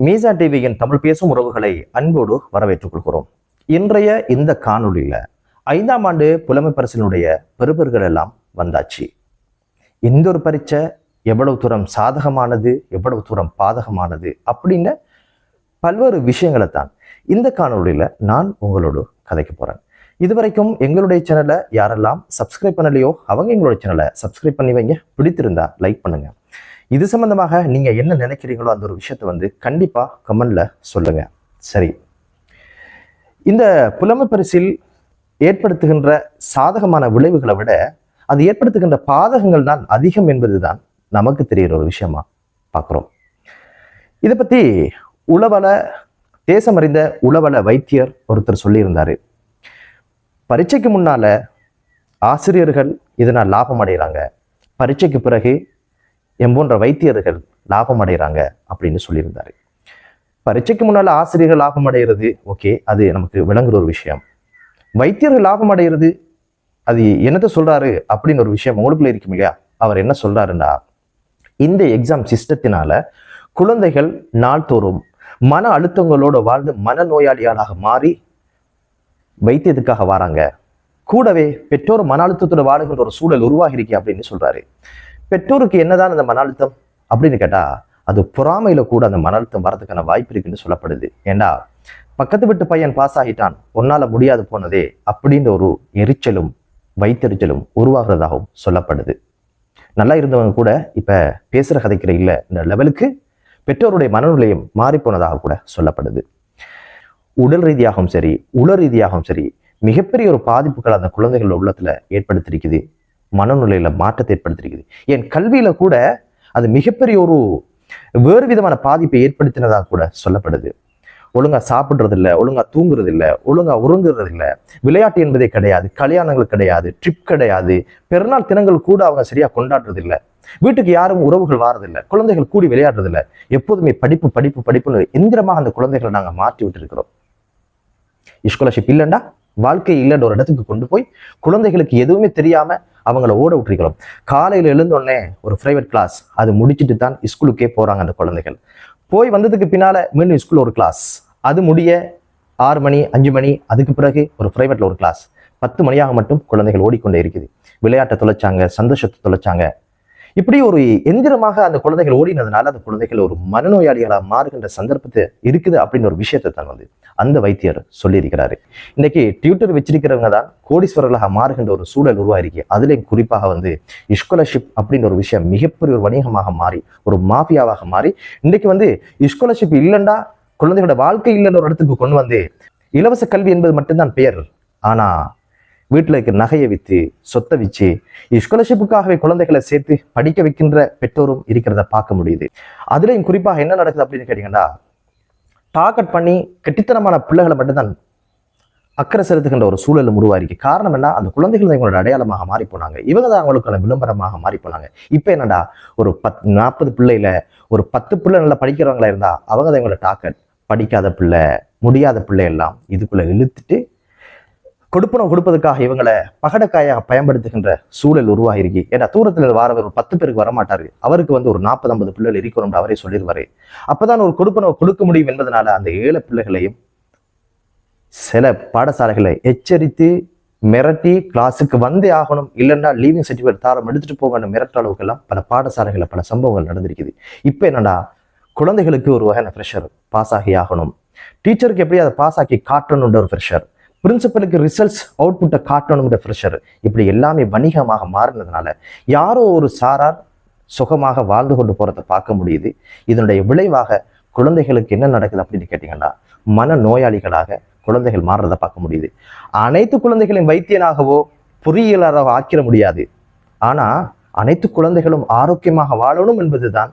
மீசா டிவியின் தமிழ் பேசும் உறவுகளை அன்போடு வரவேற்றுக் கொள்கிறோம். இன்றைய இந்த காணொலியில 5ஆம் ஆண்டு புலமை பரிசினுடைய பெறுபர்கள் எல்லாம் வந்தாச்சு. இந்த ஒரு பரீட்சை எவ்வளவு தூரம் சாதகமானது, எவ்வளவு தூரம் பாதகமானது அப்படின்னு பல்வேறு விஷயங்களை தான் இந்த காணொலியில நான் உங்களோடு கதைக்க போறேன். இதுவரைக்கும் எங்களுடைய சேனலை யாரெல்லாம் சப்ஸ்கிரைப் பண்ணலையோ அவங்க எங்களுடைய சேனலை சப்ஸ்கிரைப் பண்ணி வைங்க. பிடித்திருந்தா லைக் பண்ணுங்க. இது சம்பந்தமாக நீங்க என்ன நினைக்கிறீங்களோ அந்த ஒரு விஷயத்தை கண்டிப்பா கமெண்ட்ல சொல்லுங்க. சரி, இந்த புலமை பரிசில் ஏற்படுத்துகின்ற சாதகமான விளைவுகளை விட அது ஏற்படுத்துகின்ற பாதகங்கள் தான் அதிகம் என்பதுதான் நமக்கு தெரிகிற ஒரு விஷயமா பார்க்கிறோம். இதை பத்தி தேசமறிந்த உளவல வைத்தியர் ஒருத்தர் சொல்லியிருந்தாரு. பரீட்சைக்கு முன்னால ஆசிரியர்கள் இதனால் லாபம் அடைகிறாங்க, பரீட்சைக்கு பிறகு போன்ற வைத்தியர்கள் லாபம் அடைகிறாங்க அப்படின்னு சொல்லியிருந்தாரு. பரீட்சைக்கு முன்னால ஆசிரியர்கள் லாபம் அடைகிறது ஓகே, அது நமக்கு விளங்குற ஒரு விஷயம். வைத்தியர்கள் லாபம் அடைகிறது அது என்னத்தை சொல்றாரு அப்படின்னு ஒரு விஷயம் உங்களுக்குள்ள இருக்கும் இல்லையா? அவர் என்ன சொல்றாருன்னா, இந்த எக்ஸாம் சிஸ்டத்தினால குழந்தைகள் நாள்தோறும் மன அழுத்தங்களோட வாழ்ந்து மனநோயாளிகளாக மாறி வைத்தியத்துக்காக வராங்க. கூடவே பெற்றோர் மன அழுத்தத்தோட வாழுகின்ற ஒரு சூழல் உருவாகி இருக்கே அப்படின்னு சொல்றாரு. பெற்றோருக்கு என்னதான் அந்த மன அழுத்தம் அப்படின்னு கேட்டா, அது பொறாமையில கூட அந்த மன அழுத்தம் வரதுக்கான வாய்ப்பு இருக்குன்னு சொல்லப்படுது. ஏண்டா பக்கத்து வீட்டு பையன் பாஸ் ஆகிட்டான், உன்னால முடியாது போனதே அப்படின்ற ஒரு எரிச்சலும் வைத்தெரிச்சலும் உருவாகிறதாகவும் சொல்லப்படுது. நல்லா இருந்தவங்க கூட இப்ப பேசுற கதைக்கிற இல்ல இந்த லெவலுக்கு பெற்றோருடைய மனநிலையம் மாறி போனதாக கூட சொல்லப்படுது. உடல் ரீதியாகவும் சரி, உள ரீதியாகவும் சரி, மிகப்பெரிய ஒரு பாதிப்புகள் அந்த குழந்தைகளோட உள்ளத்துல ஏற்படுத்திருக்குது. மனநிலையில மாற்றத்தை ஏற்படுத்திருக்குது. என் கல்வியில கூட அது மிகப்பெரிய ஒரு வேறு விதமான பாதிப்பை ஏற்படுத்தினதாக கூட சொல்லப்படுது. ஒழுங்கா சாப்பிடுறது இல்லை, ஒழுங்கா தூங்குறது இல்லை, ஒழுங்கா உறங்குறது இல்லை, விளையாட்டு என்பதே கிடையாது, கல்யாணங்கள் கிடையாது, ட்ரிப் கிடையாது, பெருநாள் தினங்கள் கூட அவங்க சரியா கொண்டாடுறது இல்லை, வீட்டுக்கு யாரும் உறவுகள் வாரதில்லை, குழந்தைகள் கூடி விளையாடுறது இல்லை, எப்போதுமே படிப்பு படிப்பு படிப்புன்னு எந்திரமாக அந்த குழந்தைகளை நாங்கள் மாற்றி விட்டு இருக்கிறோம். ஸ்காலர்ஷிப் இல்லைண்டா வாழ்க்கை இல்லைன்ற ஒரு இடத்துக்கு கொண்டு போய் குழந்தைகளுக்கு எதுவுமே தெரியாம அவங்கள ஓட விட்டுருக்கிறோம். காலையில எழுந்தோடனே ஒரு பிரைவேட் கிளாஸ், அது முடிச்சுட்டு தான் ஸ்கூலுக்கே போறாங்க அந்த குழந்தைகள். போய் வந்ததுக்கு பின்னால மீண்டும் ஸ்கூல்ல ஒரு கிளாஸ், அது முடிய 6 மணி 5 மணி, அதுக்கு பிறகு ஒரு பிரைவேட்ல ஒரு கிளாஸ், 10 மணியாக மட்டும் குழந்தைகள் ஓடிக்கொண்டே இருக்குது. விளையாட்டை தொலைச்சாங்க, சந்தோஷத்தை தொலைச்சாங்க. இப்படி ஒரு எந்திரமாக அந்த குழந்தைகள் ஓடினதுனால அந்த குழந்தைகள் ஒரு மனநோயாளிகளாக மாறுகின்ற சந்தர்ப்பத்தை இருக்குது அப்படின்னு ஒரு விஷயத்தை தான் அந்த வைத்தியர் சொல்லியிருக்கிறாரு. இன்னைக்கு டியூட்டர் வச்சிருக்கிறவங்க தான் கோடீஸ்வரர்களாக மாறுகின்ற ஒரு சூழல் உருவாயிருக்கு. அதுலேயும் குறிப்பாக ஸ்காலர்ஷிப் அப்படின்ற ஒரு விஷயம் மிகப்பெரிய ஒரு வணிகமாக மாறி ஒரு மாஃபியாவாக மாறி இன்னைக்கு ஸ்காலர்ஷிப் இல்லைண்டா குழந்தைகளோட வாழ்க்கை இல்லைன்ற ஒரு இடத்துக்கு கொண்டு இலவச கல்வி என்பது மட்டும்தான் பெயர். ஆனா வீட்டில் இருக்கிற நகையை விற்று சொத்தை வச்சு ஸ்காலர்ஷிப்புக்காகவே குழந்தைகளை சேர்த்து படிக்க வைக்கின்ற பெற்றோரும் இருக்கிறத பார்க்க முடியுது. அதுலேயும் குறிப்பாக என்ன நடக்குது அப்படின்னு கேட்டீங்கன்னா, டார்கெட் பண்ணி கெட்டித்தனமான பிள்ளைகளை மட்டும்தான் அக்கறை செலுத்துகின்ற ஒரு சூழலும் உருவாயிருக்கு. காரணம் என்ன? அந்த குழந்தைகள் எங்களோட அடையாளமாக மாறி போனாங்க, இவங்க தான் அவங்களுக்கான விளம்பரமாக மாறி போனாங்க. இப்போ என்னடா ஒரு 40 பிள்ளையில ஒரு 10 பிள்ளை நல்லா படிக்கிறவங்களா இருந்தா அவங்க தான் எங்களோட டார்கெட். படிக்காத பிள்ளை, முடியாத பிள்ளை எல்லாம் இதுக்குள்ள இழுத்துட்டு கொடுப்பனவு கொடுப்பதற்காக இவங்களை பகடக்காயாக பயன்படுத்துகின்ற சூழல் உருவாகிருக்கு. ஏன்னா தூரத்தில் வாரவர் ஒரு 10 பேருக்கு வரமாட்டாரு, அவருக்கு ஒரு 40-50 பிள்ளைகள் இருக்கணும் அவரே சொல்லிடுவாரு. அப்பதான் ஒரு கொடுப்பனவு கொடுக்க முடியும் என்பதனால அந்த 7 பிள்ளைகளையும் சில பாடசாலைகளை எச்சரித்து மிரட்டி கிளாஸுக்கு வந்தே ஆகணும், இல்லைன்னா லீவிங் சர்டிஃபிகேட் தாரம் எடுத்துட்டு போகணும் மிரட்ட அளவுக்கு எல்லாம் பல பாடசாலைகளை பல சம்பவங்கள் நடந்திருக்குது. இப்போ என்னடா குழந்தைகளுக்கு ஒரு வகையான ப்ரெஷர், பாஸ் ஆகி ஆகணும், டீச்சருக்கு எப்படி அதை பாஸ் ஆக்கி காட்டணுன்ற ஒரு ப்ரெஷர், பிரின்சிபலுக்கு ரிசல்ட்ஸ் அவுட்புட்டை காட்டணும்ன்ற ப்ரெஷர், இப்படி எல்லாமே வணிகமாக மாறினதுனால யாரோ ஒரு சாரார் சுகமாக வாழ்ந்து கொண்டு போறதை பார்க்க முடியுது. இதனுடைய விளைவாக குழந்தைகளுக்கு என்ன நடக்குது அப்படின்னு கேட்டீங்கன்னா, மன நோயாளிகளாக குழந்தைகள் மாறுறதை பார்க்க முடியுது. அனைத்து குழந்தைகளையும் வைத்தியனாகவோ பொறியியலாளராகவோ ஆக்கிட முடியாது. ஆனா அனைத்து குழந்தைகளும் ஆரோக்கியமாக வாழணும் என்பதுதான்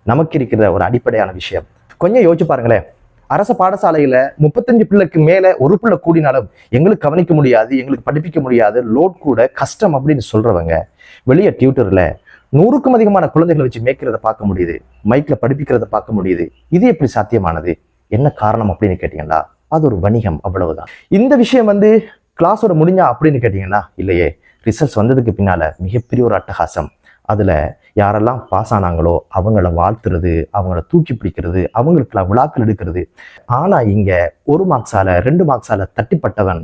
நமக்கு இருக்கிற ஒரு அடிப்படையான விஷயம். கொஞ்சம் யோசிச்சு பாருங்களேன். அரசு பாடசாலையில 35 பிள்ளைக்கு மேல ஒரு பிள்ளை கூடினாலும் எங்களுக்கு கவனிக்க முடியாது, எங்களுக்கு படிப்பிக்க முடியாது, லோட் கூட கஷ்டம் அப்படின்னு சொல்றவங்க வெளியே டியூட்டர்ல 100க்கும் அதிகமான குழந்தைகளை வச்சு மேய்க்கிறத பார்க்க முடியுது, மைக்ல படிப்பிக்கிறத பார்க்க முடியுது. இது எப்படி சாத்தியமானது? என்ன காரணம் அப்படின்னு கேட்டீங்கன்னா, அது ஒரு வணிகம், அவ்வளவுதான். இந்த விஷயம் கிளாஸோட முடிஞ்சா அப்படின்னு கேட்டீங்கன்னா இல்லையே, ரிசல்ட்ஸ் வந்ததுக்கு பின்னால மிகப்பெரிய ஒரு அட்டகாசம், அதில் யாரெல்லாம் பாஸ் ஆனாங்களோ அவங்கள வாழ்த்துறது, அவங்கள தூக்கி பிடிக்கிறது, அவங்களுக்குலாம் விழாக்கள் எடுக்கிறது. ஆனால் இங்கே 1 மார்க்ஸால் 2 மார்க்ஸால் தட்டிப்பட்டவன்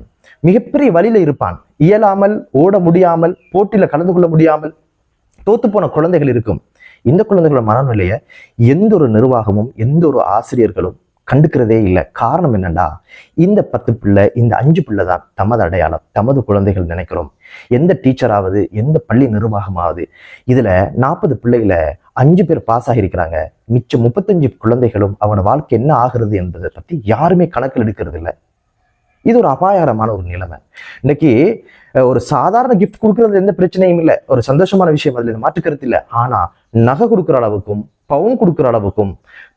மிகப்பெரிய வழியில இருப்பான். இயலாமல், ஓட முடியாமல், போட்டியில் கலந்து கொள்ள முடியாமல் தோத்து போன குழந்தைகள் இருக்கும். இந்த குழந்தைகளோட மனநிலையை எந்த ஒரு நிர்வாகமும் எந்த ஒரு ஆசிரியர்களும் கண்டுக்கிறதே இல்லை. காரணம் என்னன்னா, இந்த 10 பிள்ளை, இந்த 5 பிள்ளை தான் தமது அடையாளம், தமது குழந்தைகள் நினைக்கிறோம். எந்த டீச்சராவது, எந்த பள்ளி நிர்வாகமாவது இதுல 40 பிள்ளைகளை 5 பேர் பாஸ் ஆகியிருக்கிறாங்க, மிச்சம் 35 குழந்தைகளும் அவனோட வாழ்க்கை என்ன ஆகுறது என்பதை பத்தி யாருமே கணக்கில் எடுக்கிறது இல்லை. இது ஒரு அபாயகரமான ஒரு நிலைமை. இன்னைக்கு ஒரு சாதாரண கிஃப்ட் கொடுக்கறது எந்த பிரச்சனையும் இல்லை, ஒரு சந்தோஷமான விஷயம், அதுல மாற்றுக்கிறது இல்லை. ஆனா நகை கொடுக்குற அளவுக்கும், பவுன் கொடுக்குற அளவுக்கும்,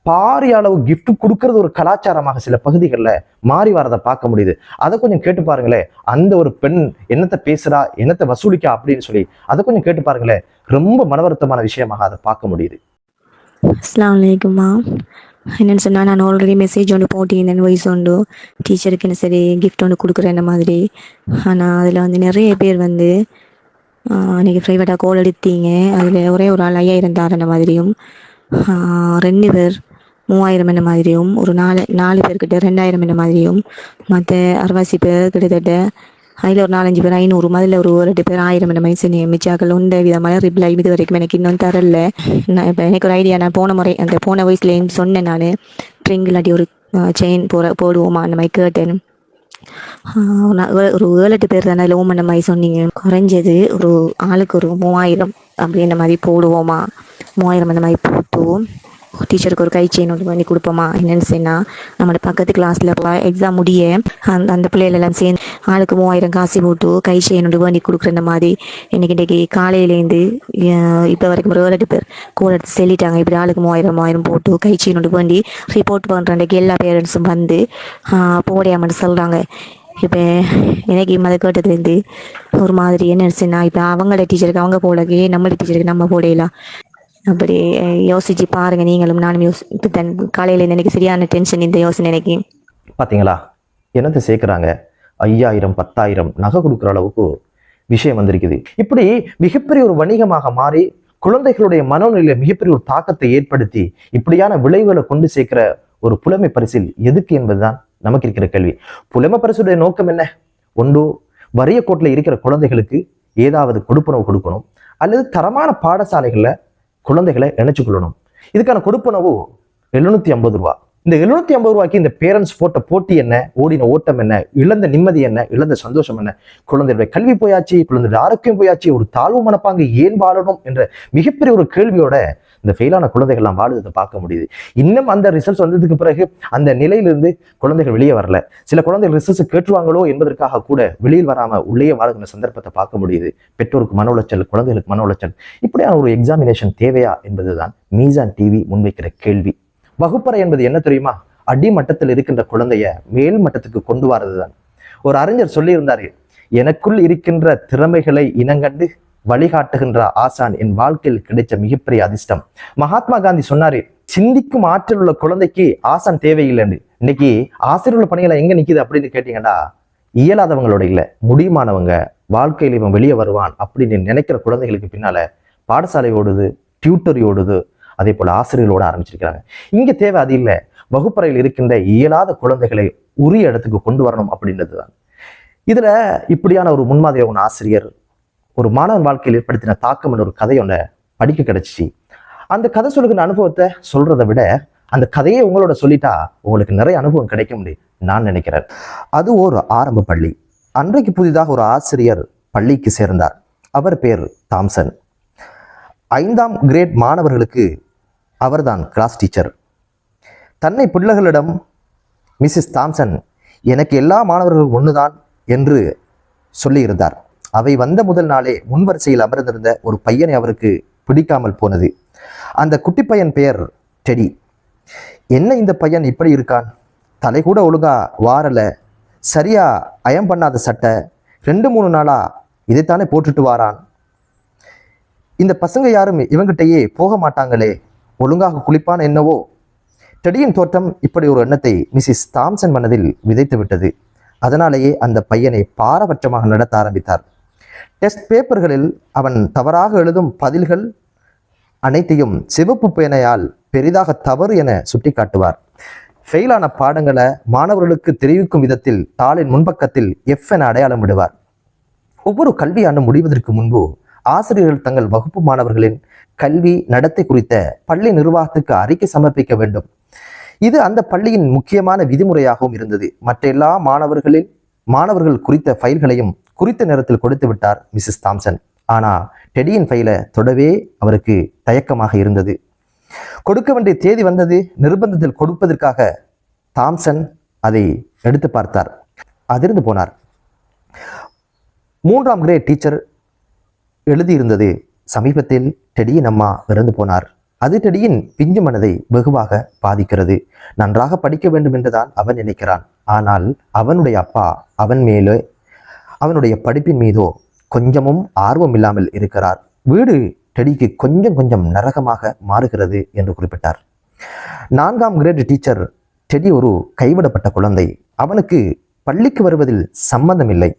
பாரிய அளவு கிஃப்ட் கொடுக்கறது ஒரு கலாச்சாரமாக சில பகுதிகளில் மாறி வரதை பார்க்க முடியுது. அதை கொஞ்சம் கேட்டு பாருங்களேன். அந்த ஒரு பெண் என்னத்தை பேசுறா, என்னத்தை வசூலிக்கா அப்படின்னு சொல்லி அதை கொஞ்சம் கேட்டு பாருங்களேன். ரொம்ப மனவருத்தமான விஷயமாக அதை பார்க்க முடியுது. அஸ்ஸலாமு அலைக்கும்மா. என்னென்னு சொன்னால், நான் ஆல்ரெடி மெசேஜ் ஒன்று போட்டிருந்தேன், வாய்ஸ் ஒன்று டீச்சருக்கு என்ன சரி கிஃப்ட் ஒன்று கொடுக்குறேன் இந்த மாதிரி. ஆனால் அதில் வந்து நிறைய பேர் வந்து அன்றைக்கி ப்ரைவேட்டாக கால் எடுத்தீங்க. அதில் ஒரே ஒரு ஆள் 5000 தாரன மாதிரியும், 2 பேர் 3000 என்ன மாதிரியும், ஒரு 4 பேர்கிட்ட 2000 என்ன மாதிரியும், மற்ற 60 பேர் கிட்டத்தட்ட அதில் ஒரு 4-5 பேர் 500, அதில் ஒரு 2 பேர் 1000 என்ன மாதிரி சொன்னீங்க. மிச்சாக்கள் உண்ட விதமான ரிப்ளை இது வரைக்கும் எனக்கு இன்னும் தரல. நான் இப்போ எனக்கு ஒரு ஐடியா, நான் போன முறை அந்த போன வயசுலேருந்து சொன்னேன், நான் ட்ரிங் இல்லாட்டி ஒரு செயின் போடுவோமா அந்த மாதிரி கேட்டேன். ஒரு 7-8 பேர் தானே அதில் ஓமன் மாதிரி சொன்னீங்க. குறைஞ்சது ஒரு ஆளுக்கு ஒரு 3000 அப்படின்ற மாதிரி போடுவோமா, 3000 அந்த மாதிரி போட்டு டீச்சருக்கு ஒரு கை செயின் ஒன்று பண்ணி கொடுப்போமா. என்னென்னு சொன்னால், நம்மளோட பக்கத்து கிளாஸில் எக்ஸாம் முடிய அந்த பிள்ளைகளெல்லாம் சேர்ந்து ஆளுக்கு 3000 காசு போட்டு கை செயின் ஒன்று பண்ணி கொடுக்குற இந்த மாதிரி. இன்றைக்கி காலையிலேருந்து இப்போ வரைக்கும் ஒரு 7-8 பேர் கோல் எடுத்து சொல்லிட்டாங்க, இப்படி ஆளுக்கு 3000 போட்டு கை செயின் ஒன்று பண்ணி ரிப்போர்ட் பண்ணுறதுக்கு எல்லா பேரண்ட்ஸும் வந்து போடையாமன்னு சொல்கிறாங்க. இப்போ எனக்கு அதை கேட்டதுலேருந்து ஒரு மாதிரி என்னச்சுன்னா, இப்போ அவங்களோட டீச்சருக்கு அவங்க போடக்கே நம்மளோட டீச்சருக்கு நம்ம போடையலாம். அப்படி யோசிச்சு பாருங்க நீங்களும். நானும் யோசித்தேன் காலையில். எனக்கு சரியான டென்ஷன் இந்த யோசனை. எனக்கு பார்த்தீங்களா என்னத்தை சேர்க்குறாங்க, 5000 10,000 நகை கொடுக்குற அளவுக்கு விஷயம் வந்திருக்குது. இப்படி மிகப்பெரிய ஒரு வணிகமாக மாறி குழந்தைகளுடைய மனநிலையில மிகப்பெரிய ஒரு தாக்கத்தை ஏற்படுத்தி இப்படியான விளைவுகளை கொண்டு சேர்க்கிற ஒரு புலமை பரிசில் எதுக்கு என்பதுதான் நமக்கு இருக்கிற கேள்வி. புலமை பரிசுடைய நோக்கம் என்ன? ஒன்று, வறிய கோட்டில் இருக்கிற குழந்தைகளுக்கு ஏதாவது கொடுப்பனவு கொடுக்கணும், அல்லது தரமான பாடசாலைகளில் குழந்தைகளை இணைச்சு கொள்ளணும். இதுக்கான கொடுப்பனவு 750 ரூபா. இந்த 750 ரூபாய்க்கு இந்த பேரண்ட்ஸ் போட்ட போட்டி என்ன, ஓடின ஓட்டம் என்ன, இழந்த நிம்மதி என்ன, இழந்த சந்தோஷம் என்ன, குழந்தைகளுடைய கல்வி போயாச்சு, குழந்தைகளுடைய ஆரோக்கியம் போயாச்சு, ஒரு தாழ்வு மனப்பாங்கு ஏன் வாழணும் என்ற மிகப்பெரிய ஒரு கேள்வியோட இந்த ஃபெயிலான குழந்தைகள்லாம் வாழுவதை பார்க்க முடியுது. இன்னும் அந்த ரிசல்ட்ஸ் வந்ததுக்கு பிறகு அந்த நிலையிலிருந்து குழந்தைகள் வெளியே வரல. சில குழந்தைகள் ரிசல்ட்ஸ் கேட்டுருவாங்களோ என்பதற்காக கூட வெளியில் வராம உள்ளே வாழ்கிற சந்தர்ப்பத்தை பார்க்க முடியுது. பெற்றோருக்கு மன உளைச்சல், குழந்தைகளுக்கு மன உளைச்சல். இப்படியான ஒரு எக்ஸாமினேஷன் தேவையா என்பதுதான் மீசான் டிவி முன்வைக்கிற கேள்வி. வகுப்பறை என்பது என்ன தெரியுமா? அடிமட்டத்தில் இருக்கின்ற குழந்தைய மேல் மட்டத்துக்கு கொண்டு வரதுதான். ஒரு அறிஞர் சொல்லியிருந்தாரு, எனக்குள் இருக்கின்ற திறமைகளை இனங்கண்டு வழிகாட்டுகின்ற ஆசான் என் வாழ்க்கையில் கிடைச்ச மிகப்பெரிய அதிர்ஷ்டம். மகாத்மா காந்தி சொன்னாரு, சிந்திக்கும் ஆற்றல் உள்ள குழந்தைக்கு ஆசான் தேவையில்லைன்னு. இன்னைக்கு ஆசிரியர் உள்ள பணிகளை எங்க நிக்குது அப்படின்னு கேட்டீங்கன்னா, இயலாதவங்களோட இல்ல, முடியுமானவங்க வாழ்க்கையில் இவன் வெளியே வருவான் அப்படின்னு நினைக்கிற குழந்தைகளுக்கு பின்னால பாடசாலை ஓடுது, டியூட்டரி ஓடுது, அதே போல ஆசிரியர்களோட ஆரம்பிச்சிருக்கிறாங்க. இங்க தேவை அது இல்லை, வகுப்பறையில் இருக்கின்ற இயலாத குழந்தைகளை உரிய இடத்துக்கு கொண்டு வரணும் அப்படின்றதுதான். இதுல இப்படியான ஒரு முன்மாதிரி ஒன்று ஆசிரியர் ஒரு மாணவன் வாழ்க்கையில் ஏற்படுத்தின தாக்கம் என்ற ஒரு கதை ஒன்றை படிக்க கிடைச்சிச்சு. அந்த கதை சொல்லுகிற அனுபவத்தை சொல்றதை விட அந்த கதையை உங்களோட சொல்லிட்டா உங்களுக்கு நிறைய அனுபவம் கிடைக்க முடியும் நான் நினைக்கிறேன். அது ஒரு ஆரம்ப பள்ளி. அன்றைக்கு புதிதாக ஒரு ஆசிரியர் பள்ளிக்கு சேர்ந்தார். அவர் பேர் தாம்சன். 5ஆம் கிரேட் மாணவர்களுக்கு அவர்தான் கிளாஸ் டீச்சர். தன்னை பிள்ளைகளிடம், மிஸ்ஸஸ் தாம்சன், எனக்கு எல்லா மாணவர்களும் ஒன்றுதான் என்று சொல்லியிருந்தார். அவை வந்த முதல் நாளே முன்வரிசையில் அமர்ந்திருந்த ஒரு பையனை அவருக்கு பிடிக்காமல் போனது. அந்த குட்டி பையன் பெயர் டெடி. என்ன இந்த பையன் இப்படி இருக்கான், தலை கூட ஒழுங்கா வாரல, சரியா அயம் பண்ணாத சட்டை, 2-3 நாளா இதைத்தானே போட்டுட்டு வாரான், இந்த பசங்க யாரும் இவங்கிட்டயே போக மாட்டாங்களே, ஒழுங்காக குளிப்பான் என்னவோ. டெடியின் தோற்றம் இப்படி ஒரு எண்ணத்தை மிஸ்ஸஸ் தாம்சன் மனதில் விதைத்து விட்டது. அதனாலேயே அந்த பையனை பாரபட்சமாக நடத்த ஆரம்பித்தார். டெஸ்ட் பேப்பர்களில் அவன் தவறாக எழுதும் பதில்கள் அனைத்தையும் சிவப்பு பேனையால் பெரிதாக தவறு என சுட்டிக்காட்டுவார். ஃபெயிலான பாடங்களை மாணவர்களுக்கு தெரிவிக்கும் விதத்தில் தாளின் முன்பக்கத்தில் எஃப் என அடையாளம் விடுவார். ஒவ்வொரு கல்வியாண்டு முடிவதற்கு முன்பு ஆசிரியர்கள் தங்கள் வகுப்பு மாணவர்களின் கல்வி நடத்தை குறித்த பள்ளி நிர்வாகத்துக்கு அறிக்கை சமர்ப்பிக்க வேண்டும். இது அந்த பள்ளியின் முக்கியமான விதிமுறையாகவும் இருந்தது. மற்ற எல்லா மாணவர்கள் குறித்த ஃபைல்களையும் குறித்த நேரத்தில் கொடுத்து விட்டார் மிஸ்ஸஸ் தாம்சன். ஆனா டெடியின் ஃபைலை தொடவே அவருக்கு தயக்கமாக இருந்தது. கொடுக்க வேண்டிய தேதி வந்தது. நிர்பந்தத்தில் கொடுப்பதற்காக தாம்சன் அதை எடுத்து பார்த்தார். அதிர்ந்து போனார். 3ஆம் கிரேட் டீச்சர் எழுதியிருந்தது, சமீபத்தில் டெடியின் அம்மா இறந்து போனார். அது டெடியின் பிஞ்சு மனதை வெகுவாக பாதிக்கிறது. நன்றாக படிக்க வேண்டும் என்றுதான் அவன் நினைக்கிறான். ஆனால் அவனுடைய அப்பா அவனுடைய படிப்பின் மீதோ கொஞ்சமும் ஆர்வம் இல்லாமல் இருக்கிறார். வீடு டெடிக்கு கொஞ்சம் கொஞ்சம் நரகமாக மாறுகிறது என்று குறிப்பிட்டார். 4ஆம் கிரேட் டீச்சர், டெடி ஒரு கைவிடப்பட்ட குழந்தை. அவனுக்கு பள்ளிக்கு வருவதில் சம்பந்தம் இல்லை.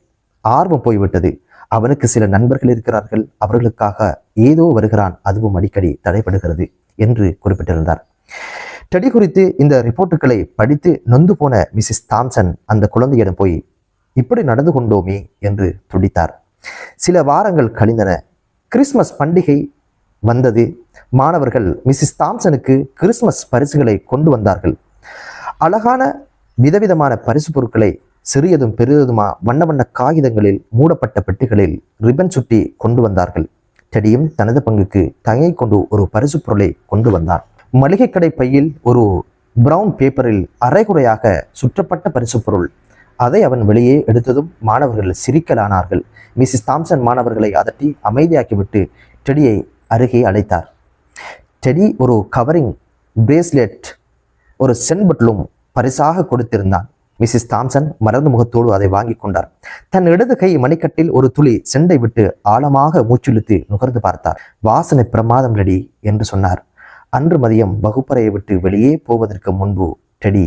ஆர்வம் போய்விட்டது. அவனுக்கு சில நண்பர்கள் இருக்கிறார்கள். அவர்களுக்காக ஏதோ வருகிறான். அதுவும் அடிக்கடி தடைபடுகிறது என்று குறிப்பிட்டிருந்தார். டெடி குறித்து இந்த ரிப்போர்ட்டுகளை படித்து நொந்து போன மிஸ்ஸஸ் தாம்சன் அந்த குழந்தையிடம் போய், இப்படி நடந்து கொண்டோமே என்று துடித்தார். சில வாரங்கள் கழிந்தன. கிறிஸ்மஸ் பண்டிகை வந்தது. மாணவர்கள் மிஸ்ஸஸ் தாம்சனுக்கு கிறிஸ்மஸ் பரிசுகளை கொண்டு வந்தார்கள். அழகான விதவிதமான பரிசு பொருட்களை சிறியதும் பெரியதுமா வண்ண வண்ண காகிதங்களில் மூடப்பட்ட பெட்டிகளில் ரிப்பன் சுட்டி கொண்டு வந்தார்கள். டெடியும் தனது பங்குக்கு தங்கை கொண்டு ஒரு பரிசு பொருளை கொண்டு வந்தான். மளிகை கடை பையில் ஒரு பிரவுன் பேப்பரில் அரைகுறையாக சுற்றப்பட்ட பரிசு பொருள். அதை அவன் வெளியே எடுத்ததும் மாணவர்கள் சிரிக்கலானார்கள். மிஸ்ஸஸ் தாம்சன் மாணவர்களை அதட்டி அமைதியாக்கிவிட்டு டெடியை அருகே அழைத்தார். டெடி ஒரு கவரிங் பிரேஸ்லெட் ஒரு சென்பட்லும் பரிசாக கொடுத்திருந்தான். மிஸ்ஸஸ் தாம்சன் மறந்த முகத்தோடு அதை வாங்கி கொண்டார். தன் இடது கை மணிக்கட்டில் ஒரு துளி செண்டை விட்டு ஆழமாக மூச்சிழுத்து நுகர்ந்து பார்த்தார். வாசனை பிரமாதம் ரெடி என்று சொன்னார். அன்று மதியம் வகுப்பறையை விட்டு வெளியே போவதற்கு முன்பு டெடி,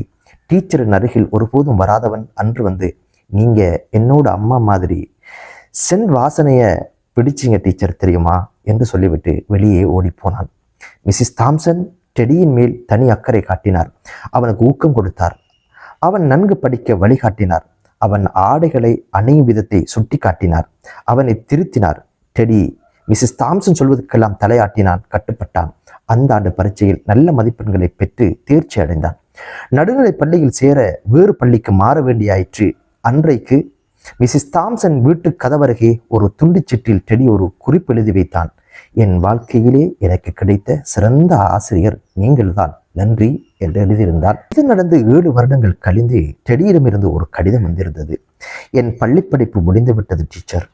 டீச்சரின் அருகில் ஒருபோதும் வராதவன் அன்று வந்து, நீங்க என்னோட அம்மா மாதிரி, சென்ட் வாசனைய பிடிச்சிங்க டீச்சர் தெரியுமா என்று சொல்லிவிட்டு வெளியே ஓடிப்போனான். மிஸ்ஸஸ் தாம்சன் டெடியின் மேல் தனி அக்கறை காட்டினார். அவனுக்கு ஊக்கம் கொடுத்தார். அவன் நன்கு படிக்க வழிகாட்டினார். அவன் ஆடைகளை அணியும் விதத்தை சுட்டி காட்டினார். அவனை திருத்தினார். டெடி மிஸ்ஸஸ் தாம்சன் சொல்வதற்கெல்லாம் தலையாட்டினான், கட்டுப்பட்டான். அந்த ஆண்டு பரீட்சையில் நல்ல மதிப்பெண்களை பெற்று தேர்ச்சி அடைந்தான். நடுநிலை பள்ளியில் சேர வேறு பள்ளிக்கு மாற வேண்டியாயிற்று. அன்றைக்கு மிஸ்ஸஸ் தாம்சன் வீட்டு கதவருகே ஒரு துண்டுச்சீட்டில் டெடி ஒரு குறிப்பு எழுதி வைத்தான். என் வாழ்க்கையிலே எனக்கு கிடைத்த சிறந்த ஆசிரியர் நீங்கள்தான், நன்றி என்று எழுதியிருந்தார். இது நடந்து 7 வருடங்கள் கழிந்து டெடியிடமிருந்து ஒரு கடிதம் வந்திருந்தது. என் பள்ளிப்படிப்பு முடிந்துவிட்டது டீச்சர்.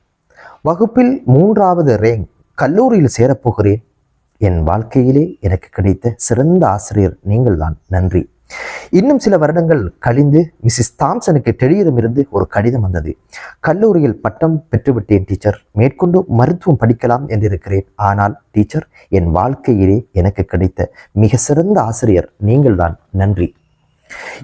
வகுப்பில் 3வது ரேங்க். கல்லூரியில் சேரப்போகிறேன். என் வாழ்க்கையிலே எனக்கு கிடைத்த சிறந்த ஆசிரியர் நீங்கள்தான், நன்றி. இன்னும் சில வருடங்கள் கழிந்து மிஸ்ஸஸ் தாம்சனுக்கு டெடியிடமிருந்து ஒரு கடிதம் வந்தது. கல்லூரியில் பட்டம் பெற்றுவிட்டேன் டீச்சர். மேற்கொண்டு மருத்துவம் படிக்கலாம் என்றிருக்கிறேன். ஆனால் டீச்சர், என் வாழ்க்கையிலே எனக்கு கிடைத்த மிக சிறந்த ஆசிரியர் நீங்கள்தான், நன்றி.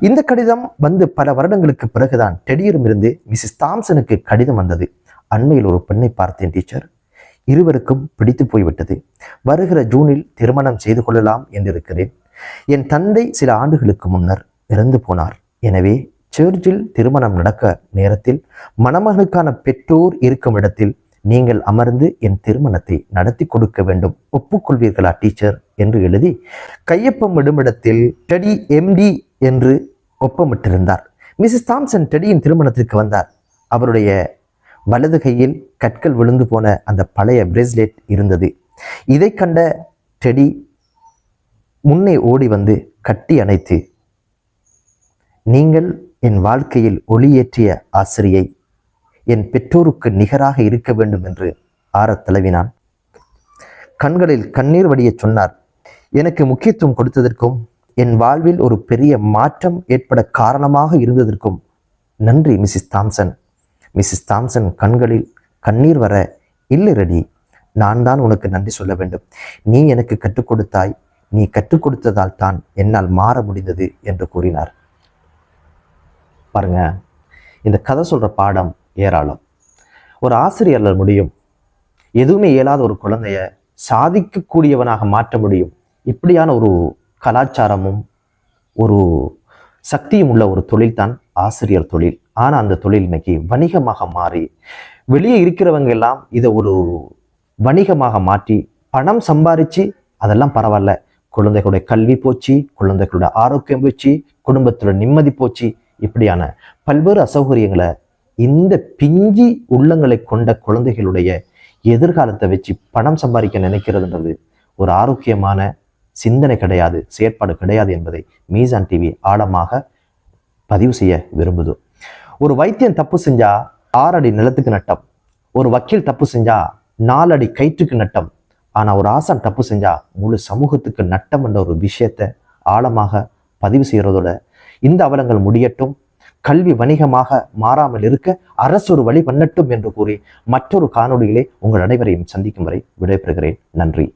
இந்த கடிதம் வந்து பல வருடங்களுக்கு பிறகுதான் டெடியிடமிருந்து மிஸ்ஸஸ் தாம்சனுக்கு கடிதம் வந்தது. அண்மையில் ஒரு பெண்ணை பார்த்தேன் டீச்சர். இருவருக்கும் பிடித்து போய்விட்டது. வருகிற ஜூனில் திருமணம் செய்து கொள்ளலாம் என்றிருக்கிறேன். என் தந்தை சில ஆண்டுகளுக்கு முன்னர் இறந்து போனார். எனவே சர்ச்சில் திருமணம் நடக்க நேரத்தில் மணமகனுக்கான பெற்றோர் இருக்கும் இடத்தில் நீங்கள் அமர்ந்து என் திருமணத்தை நடத்தி கொடுக்க வேண்டும். ஒப்புக்கொள்வீர்களா டீச்சர் என்று எழுதி கையொப்பம் இடத்தில் டெடி MD என்று ஒப்பமிட்டிருந்தார். மிஸ்ஸஸ் தாம்சன் டெடியின் திருமணத்திற்கு வந்தார். அவருடைய வலது கையில் கற்கள் விழுந்து போன அந்த பழைய பிரேஸ்லெட் இருந்தது. இதை கண்ட டெடி முன்னே ஓடி வந்து கட்டி அணைத்து, நீங்கள் என் வாழ்க்கையில் ஒளியேற்றிய ஆசிரியை, என் பெற்றோருக்கு நிகராக இருக்க வேண்டும் என்று ஆறத் தழுவினான். கண்களில் கண்ணீர் வடிய சொன்னார். எனக்கு முக்கியத்துவம் கொடுத்ததற்கும் என் வாழ்வில் ஒரு பெரிய மாற்றம் ஏற்பட காரணமாக இருந்ததற்கும் நன்றி மிஸ்ஸஸ் தாம்சன். மிஸ்ஸஸ் தாம்சன் கண்களில் கண்ணீர் வர, இல்லை ரெடி, நான் தான் உனக்கு நன்றி சொல்ல வேண்டும். நீ எனக்கு கற்றுக் கொடுத்தாய். நீ கற்றுக் கொடுத்ததால் தான் என்னால் மாற முடிந்தது என்று கூறினார். பாருங்க, இந்த கதை சொல்ற பாடம் ஏராளம். ஒரு ஆசிரியரால் முடியும். எதுவுமே இயலாத ஒரு குழந்தைய சாதிக்கக்கூடியவனாக மாற்ற முடியும். இப்படியான ஒரு கலாச்சாரமும் ஒரு சக்தியும் உள்ள ஒரு தொழில் தான் ஆசிரியர் தொழில். ஆனால் அந்த தொழில் இன்னைக்கு வணிகமாக மாறி வெளியே இருக்கிறவங்க எல்லாம் இதை ஒரு வணிகமாக மாற்றி பணம் சம்பாரிச்சு அதெல்லாம் பரவாயில்ல, குழந்தைகளுடைய கல்வி போச்சு, குழந்தைகளுடைய ஆரோக்கியம் போச்சு, குடும்பத்தோட நிம்மதி போச்சு, இப்படியான பல்வேறு அசௌகரியங்களை இந்த பிஞ்சி உள்ளங்களை கொண்ட குழந்தைகளுடைய எதிர்காலத்தை வச்சு பணம் சம்பாதிக்க நினைக்கிறதுன்றது ஒரு ஆரோக்கியமான சிந்தனை கிடையாது, செயற்பாடு கிடையாது என்பதை மீசான் டிவி ஆழமாக பதிவு செய்ய விரும்புது. ஒரு வைத்தியன் தப்பு செஞ்சா 6 அடி நிலத்துக்கு நட்டம், ஒரு வக்கீல் தப்பு செஞ்சா 4 அடி கயிற்றுக்கு நட்டம், ஆனா ஒரு ஆசான் தப்பு செஞ்சா முழு சமூகத்துக்கு நட்டம் என்ற ஒரு விஷயத்தை ஆழமாக பதிவு செய்யறதோட இந்த அவலங்கள் முடியட்டும், கல்வி வணிகமாக மாறாமல் இருக்க அரசு ஒரு வழி பண்ணட்டும் என்று கூறி மற்றொரு காணொளியிலே உங்கள் அனைவரையும் சந்திக்கும் வரை விடைபெறுகிறேன். நன்றி.